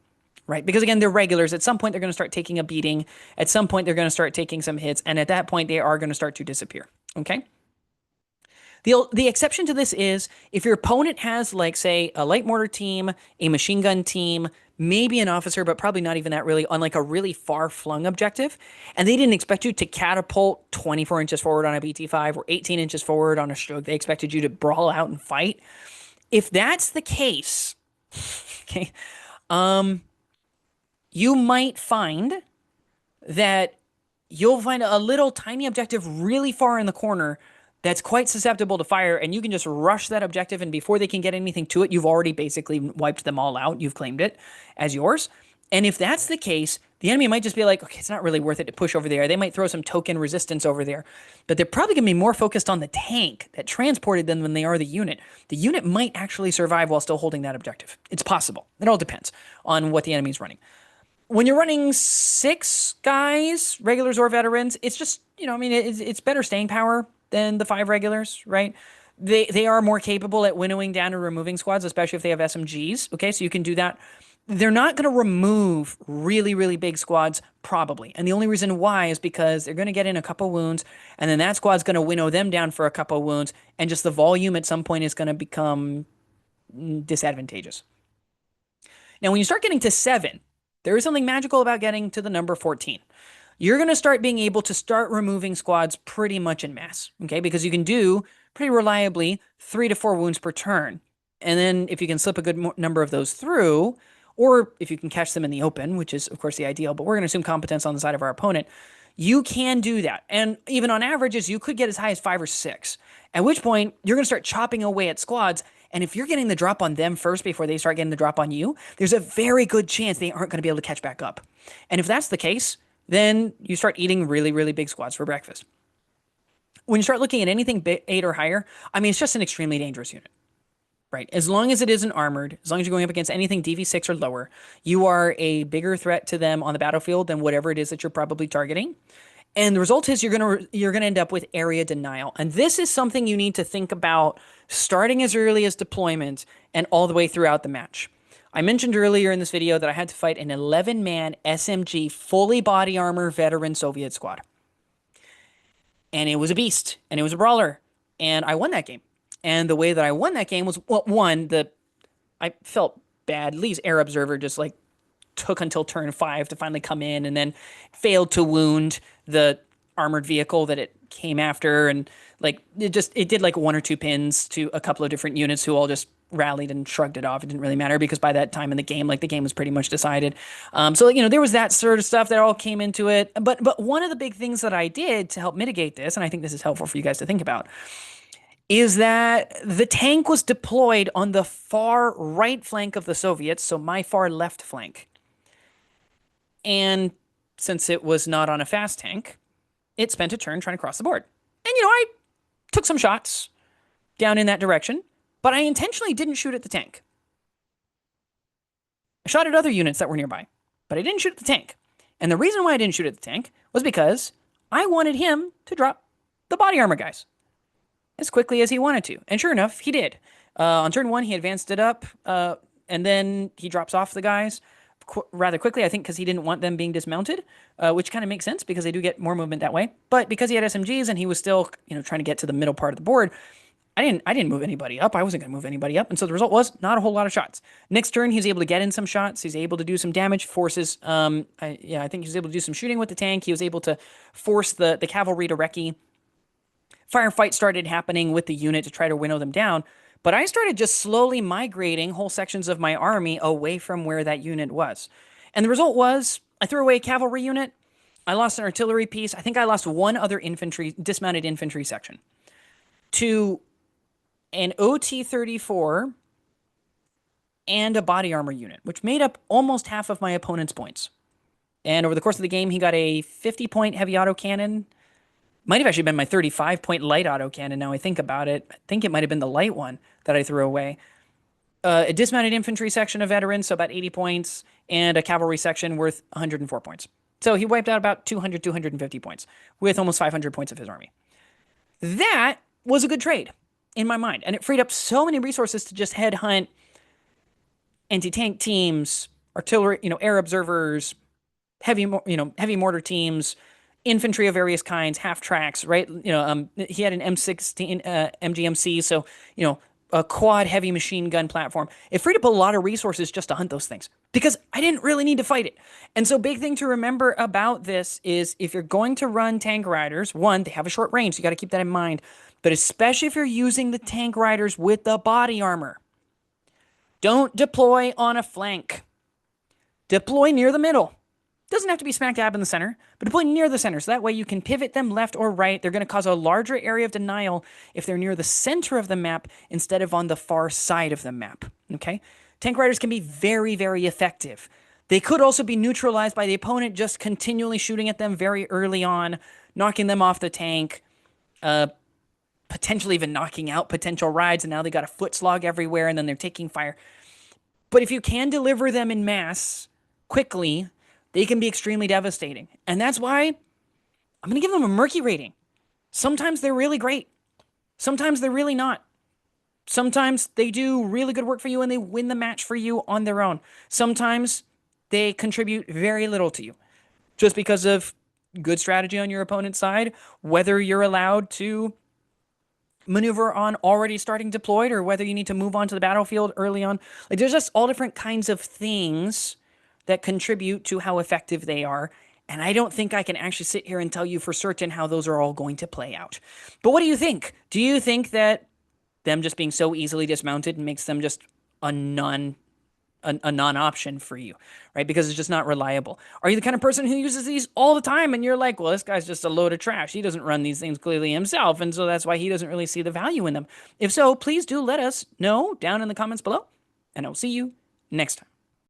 Speaker 1: right? Because again, they're regulars. At some point, they're going to start taking a beating. At some point, they're going to start taking some hits. And at that point, they are going to start to disappear, okay? The exception to this is if your opponent has, like, say, a light mortar team, a machine gun team, maybe an officer, but probably not even that really, on like a really far-flung objective, and they didn't expect you to catapult 24 inches forward on a BT5 or 18 inches forward on a stroke. They expected you to brawl out and fight. If that's the case, okay, you might find that you'll find a little tiny objective really far in the corner that's quite susceptible to fire, and you can just rush that objective, and before they can get anything to it, you've already basically wiped them all out. You've claimed it as yours. And if that's the case, the enemy might just be like, okay, it's not really worth it to push over there. They might throw some token resistance over there, but they're probably going to be more focused on the tank that transported them than they are the unit. The unit might actually survive while still holding that objective. It's possible. It all depends on what the enemy's running. When you're running 6 guys, regulars or veterans, it's just, it's better staying power. than the 5 regulars, right? They are more capable at winnowing down and removing squads, especially if they have SMGs. Okay, so you can do that. They're not going to remove really, really big squads, probably. And the only reason why is because they're going to get in a couple wounds, and then that squad's going to winnow them down for a couple wounds, and just the volume at some point is going to become disadvantageous. Now, when you start getting to 7, there is something magical about getting to the number 14. You're going to start being able to start removing squads pretty much in mass, okay? Because you can do pretty reliably 3 to 4 wounds per turn. And then if you can slip a good number of those through, or if you can catch them in the open, which is, of course, the ideal, but we're going to assume competence on the side of our opponent, you can do that. And even on averages, you could get as high as 5 or 6, at which point you're going to start chopping away at squads. And if you're getting the drop on them first before they start getting the drop on you, there's a very good chance they aren't going to be able to catch back up. And if that's the case, then you start eating really, really big squads for breakfast. When you start looking at anything 8 or higher, I mean, it's just an extremely dangerous unit, right? As long as it isn't armored, as long as you're going up against anything DV6 or lower, you are a bigger threat to them on the battlefield than whatever it is that you're probably targeting. And the result is you're gonna end up with area denial. And this is something you need to think about starting as early as deployment and all the way throughout the match. I mentioned earlier in this video that I had to fight an 11-man SMG fully body armor veteran Soviet squad. And it was a beast, and it was a brawler, and I won that game. And the way that I won that game was, well, one, I felt bad. Lee's air observer just like took until turn 5 to finally come in, and then failed to wound the armored vehicle that it came after, and like it did like 1 or 2 pins to a couple of different units who all just rallied and shrugged it off. It didn't really matter because by that time in the game, like the game was pretty much decided. So there was that sort of stuff that all came into it. But one of the big things that I did to help mitigate this, and I think this is helpful for you guys to think about, is that the tank was deployed on the far right flank of the Soviets, so my far left flank. And since it was not on a fast tank, it spent a turn trying to cross the board. And I took some shots down in that direction, but I intentionally didn't shoot at the tank. I shot at other units that were nearby, but I didn't shoot at the tank. And the reason why I didn't shoot at the tank was because I wanted him to drop the body armor guys as quickly as he wanted to. And sure enough, he did. On turn 1, he advanced it up, and then he drops off the guys rather quickly, I think, because he didn't want them being dismounted, which kind of makes sense because they do get more movement that way. But because he had SMGs and he was still, trying to get to the middle part of the board, I didn't move anybody up. I wasn't going to move anybody up. And so the result was not a whole lot of shots. Next turn, he's able to get in some shots. He's able to do some damage, forces, I think he was able to do some shooting with the tank. He was able to force the cavalry to recce. Firefight started happening with the unit to try to winnow them down. But I started just slowly migrating whole sections of my army away from where that unit was. And the result was I threw away a cavalry unit. I lost an artillery piece. I think I lost one other dismounted infantry section to an OT-34 and a body armor unit, which made up almost half of my opponent's points. And over the course of the game, he got a 50-point heavy autocannon. Might have actually been my 35-point light autocannon now I think about it. I think it might have been the light one that I threw away. A dismounted infantry section of veterans, so about 80 points, and a cavalry section worth 104 points. So he wiped out about 200, 250 points with almost 500 points of his army. That was a good trade in my mind, and it freed up so many resources to just headhunt anti-tank teams, artillery, air observers, heavy mortar teams, infantry of various kinds, half tracks, right? He had an M16 MGMC, so a quad heavy machine gun platform. It freed up a lot of resources just to hunt those things because I didn't really need to fight it. And so big thing to remember about this is if you're going to run tank riders, one, they have a short range, so you got to keep that in mind. But especially if you're using the tank riders with the body armor, don't deploy on a flank. Deploy near the middle. Doesn't have to be smack dab in the center, but deploy near the center. So that way you can pivot them left or right. They're going to cause a larger area of denial if they're near the center of the map instead of on the far side of the map. Okay? Tank riders can be very, very effective. They could also be neutralized by the opponent just continually shooting at them very early on, knocking them off the tank, potentially even knocking out potential rides, and now they got a foot slog everywhere, and then they're taking fire. But if you can deliver them in mass quickly, they can be extremely devastating. And that's why I'm going to give them a Murky rating. Sometimes they're really great. Sometimes they're really not. Sometimes they do really good work for you and they win the match for you on their own. Sometimes they contribute very little to you just because of good strategy on your opponent's side, whether you're allowed to maneuver on already starting deployed or whether you need to move on to the battlefield early on. Like there's just all different kinds of things that contribute to how effective they are. And I don't think I can actually sit here and tell you for certain how those are all going to play out. But what do you think? Do you think that them just being so easily dismounted makes them just a non-option for you, right? Because it's just not reliable. Are you the kind of person who uses these all the time and you're like, well, this guy's just a load of trash. He doesn't run these things clearly himself, and so that's why he doesn't really see the value in them. If so, please do let us know down in the comments below, and I'll see you next time.